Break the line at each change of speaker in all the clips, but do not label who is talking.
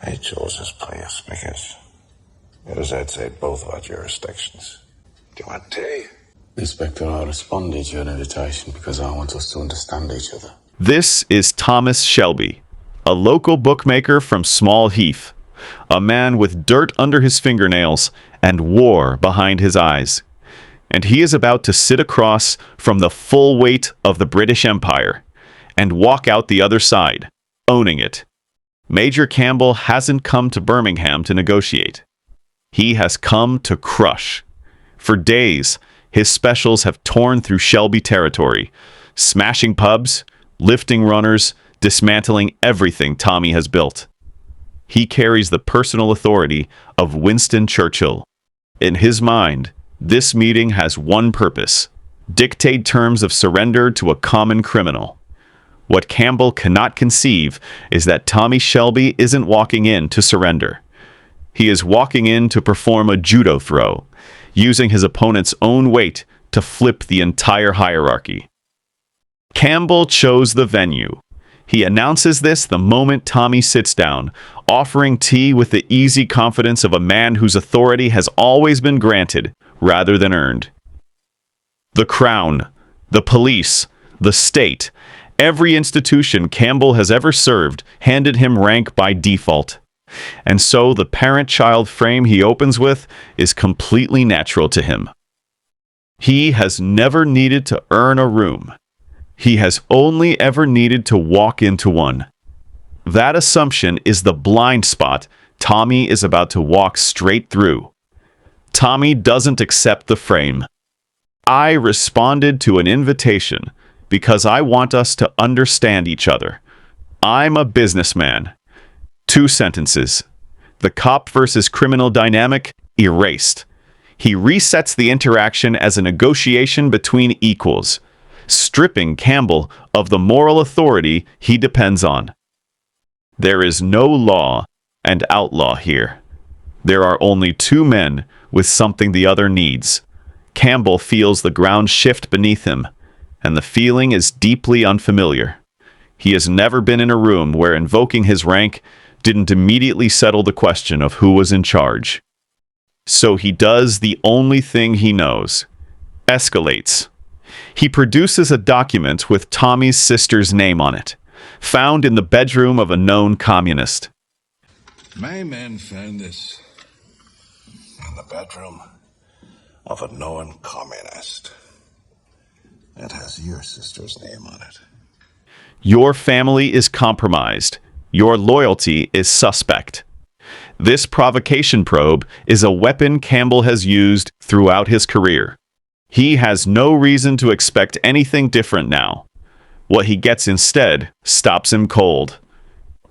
I chose this place because it was outside both of our jurisdictions. Do you want tea?
Inspector, I responded to your invitation because I want us to understand each other.
This is Thomas Shelby, a local bookmaker from Small Heath, a man with dirt under his fingernails and war behind his eyes. And he is about to sit across from the full weight of the British Empire and walk out the other side, owning it. Major Campbell hasn't come to Birmingham to negotiate. He has come to crush. For days, his specials have torn through Shelby territory, smashing pubs, lifting runners, dismantling everything Tommy has built. He carries the personal authority of Winston Churchill. In his mind, this meeting has one purpose: dictate terms of surrender to a common criminal. What Campbell cannot conceive is that Tommy Shelby isn't walking in to surrender. He is walking in to perform a judo throw, using his opponent's own weight to flip the entire hierarchy. Campbell chose the venue. He announces this the moment Tommy sits down, offering tea with the easy confidence of a man whose authority has always been granted rather than earned. The Crown, the police, the state, every institution Campbell has ever served handed him rank by default. And so the parent-child frame he opens with is completely natural to him. He has never needed to earn a room. He has only ever needed to walk into one. That assumption is the blind spot Tommy is about to walk straight through. Tommy doesn't accept the frame. I responded to an invitation because I want us to understand each other. I'm a businessman. 2 sentences. The cop versus criminal dynamic erased. He resets the interaction as a negotiation between equals, stripping Campbell of the moral authority he depends on. There is no law and outlaw here. There are only 2 men with something the other needs. Campbell feels the ground shift beneath him, and the feeling is deeply unfamiliar. He has never been in a room where invoking his rank didn't immediately settle the question of who was in charge. So he does the only thing he knows: escalates. He produces a document with Tommy's sister's name on it, found in the bedroom of a known communist.
My men found this in the bedroom of a known communist. It has your sister's name on it.
Your family is compromised. Your loyalty is suspect. This provocation probe is a weapon Campbell has used throughout his career. He has no reason to expect anything different now. What he gets instead stops him cold.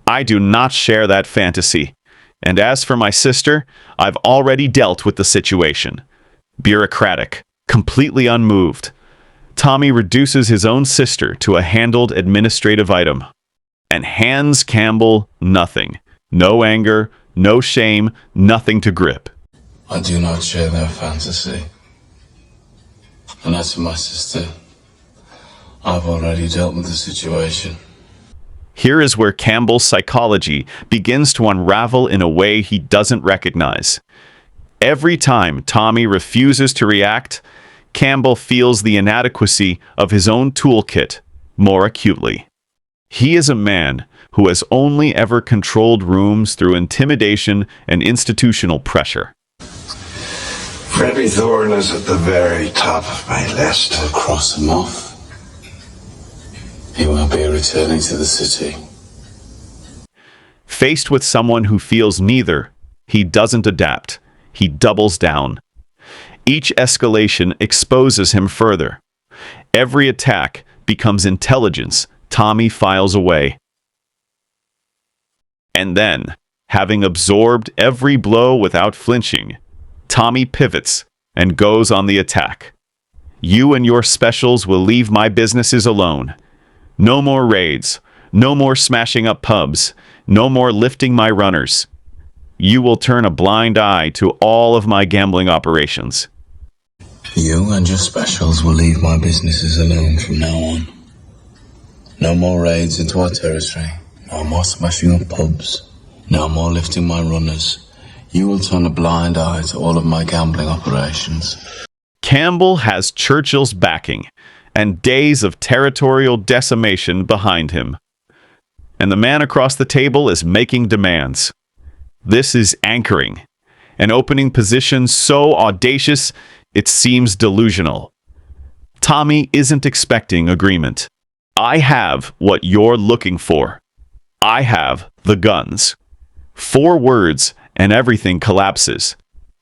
I do not share that fantasy. And as for my sister, I've already dealt with the situation. Bureaucratic, completely unmoved. Tommy reduces his own sister to a handled administrative item and hands Campbell nothing. No anger, no shame, nothing to grip.
I do not share their fantasy. And as for my sister, I've already dealt with the situation.
Here is where Campbell's psychology begins to unravel in a way he doesn't recognize. Every time Tommy refuses to react, Campbell feels the inadequacy of his own toolkit more acutely. He is a man who has only ever controlled rooms through intimidation and institutional pressure.
Freddie Thorne is at the very top of my list.
I'll cross him off. He won't be returning to the city.
Faced with someone who feels neither, he doesn't adapt. He doubles down. Each escalation exposes him further. Every attack becomes intelligence Tommy files away. And then, having absorbed every blow without flinching, Tommy pivots and goes on the attack. You and your specials will leave my businesses alone. No more raids, no more smashing up pubs, no more lifting my runners. You will turn a blind eye to all of my gambling operations.
You and your specials will leave my businesses alone from now on. No more raids into our territory. No more smashing up pubs. No more lifting my runners. You will turn a blind eye to all of my gambling operations.
Campbell has Churchill's backing and days of territorial decimation behind him. And the man across the table is making demands. This is anchoring, an opening position so audacious it seems delusional. Tommy isn't expecting agreement. I have what you're looking for. I have the guns. 4 words and everything collapses.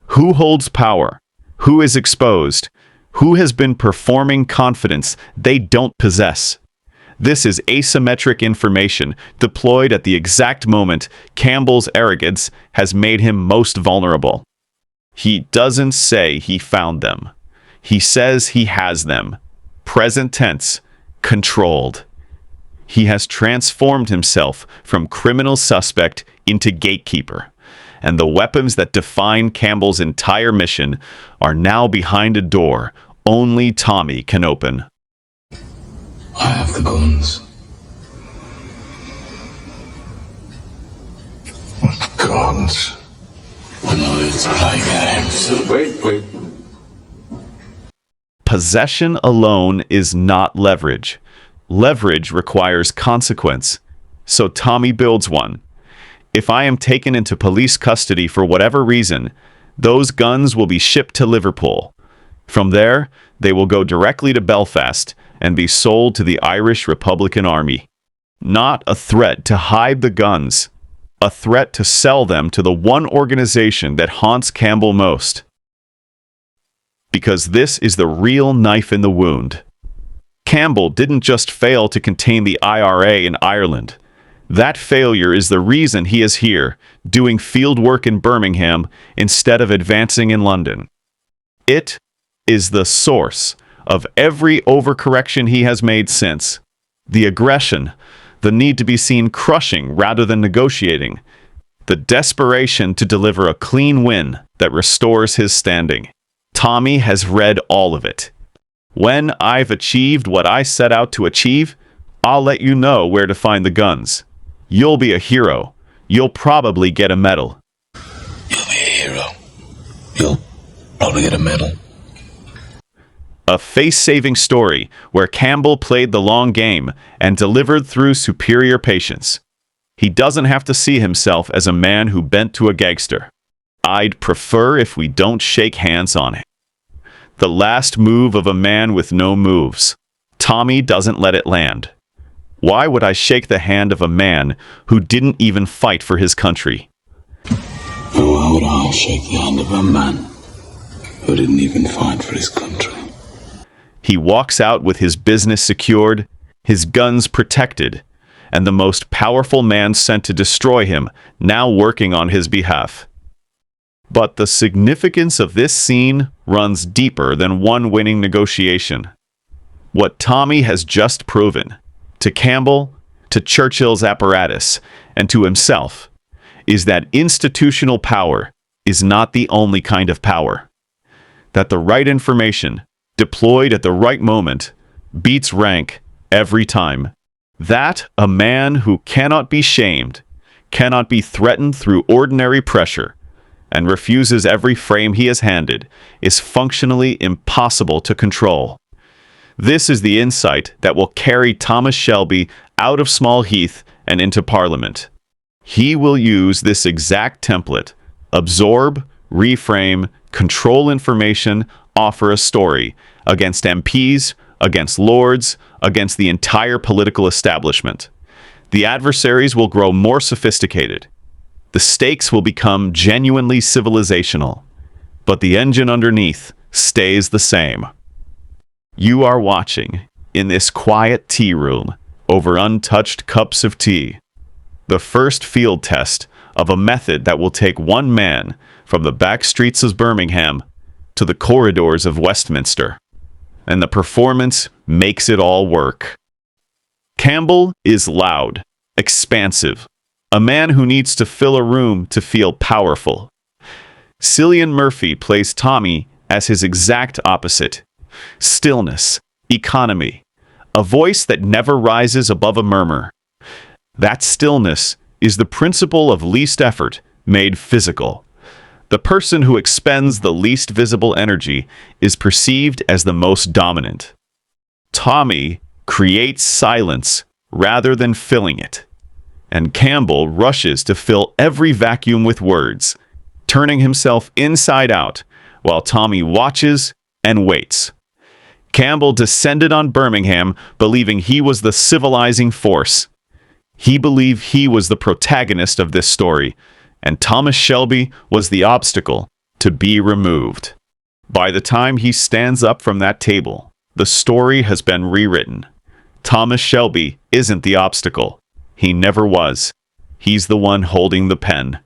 Who holds power? Who is exposed? Who has been performing confidence they don't possess? This is asymmetric information deployed at the exact moment Campbell's arrogance has made him most vulnerable. He doesn't say he found them. He says he has them. Present tense, controlled. He has transformed himself from criminal suspect into gatekeeper, and the weapons that define Campbell's entire mission are now behind a door only Tommy can open.
I have the guns.
Guns.
When I used to play games.
Wait.
Possession alone is not leverage. Leverage requires consequence. So Tommy builds one. If I am taken into police custody for whatever reason, those guns will be shipped to Liverpool. From there, they will go directly to Belfast and be sold to the Irish Republican Army. Not a threat to hide the guns, a threat to sell them to the one organization that haunts Campbell most. Because this is the real knife in the wound. Campbell didn't just fail to contain the IRA in Ireland. That failure is the reason he is here, doing field work in Birmingham instead of advancing in London. It is the source of every overcorrection he has made since. The aggression, the need to be seen crushing rather than negotiating, the desperation to deliver a clean win that restores his standing. Tommy has read all of it. When I've achieved what I set out to achieve, I'll let you know where to find the guns. You'll be a hero. You'll probably get a medal.
You'll be a hero. You'll probably get a medal.
A face-saving story where Campbell played the long game and delivered through superior patience. He doesn't have to see himself as a man who bent to a gangster. I'd prefer if we don't shake hands on it. The last move of a man with no moves. Tommy doesn't let it land. Why would I shake the hand of a man who didn't even fight for his country?
Why would I shake the hand of a man who didn't even fight for his country?
He walks out with his business secured, his guns protected, and the most powerful man sent to destroy him now working on his behalf. But the significance of this scene runs deeper than one winning negotiation. What Tommy has just proven, to Campbell, to Churchill's apparatus, and to himself, is that institutional power is not the only kind of power. That the right information, deployed at the right moment, beats rank every time. That a man who cannot be shamed, cannot be threatened through ordinary pressure, and refuses every frame he is handed, is functionally impossible to control. This is the insight that will carry Thomas Shelby out of Small Heath and into Parliament. He will use this exact template: absorb, reframe, control information, offer a story, against MPs, against lords, against the entire political establishment. The adversaries will grow more sophisticated. The stakes will become genuinely civilizational, but the engine underneath stays the same. You are watching, in this quiet tea room, over untouched cups of tea, the first field test of a method that will take one man from the back streets of Birmingham to the corridors of Westminster. And the performance makes it all work. Campbell is loud, expansive, a man who needs to fill a room to feel powerful. Cillian Murphy plays Tommy as his exact opposite: stillness, economy, a voice that never rises above a murmur. That stillness is the principle of least effort made physical. The person who expends the least visible energy is perceived as the most dominant. Tommy creates silence rather than filling it, and Campbell rushes to fill every vacuum with words, turning himself inside out while Tommy watches and waits. Campbell descended on Birmingham believing he was the civilizing force. He believed he was the protagonist of this story, and Thomas Shelby was the obstacle to be removed. By the time he stands up from that table, the story has been rewritten. Thomas Shelby isn't the obstacle. He never was. He's the one holding the pen.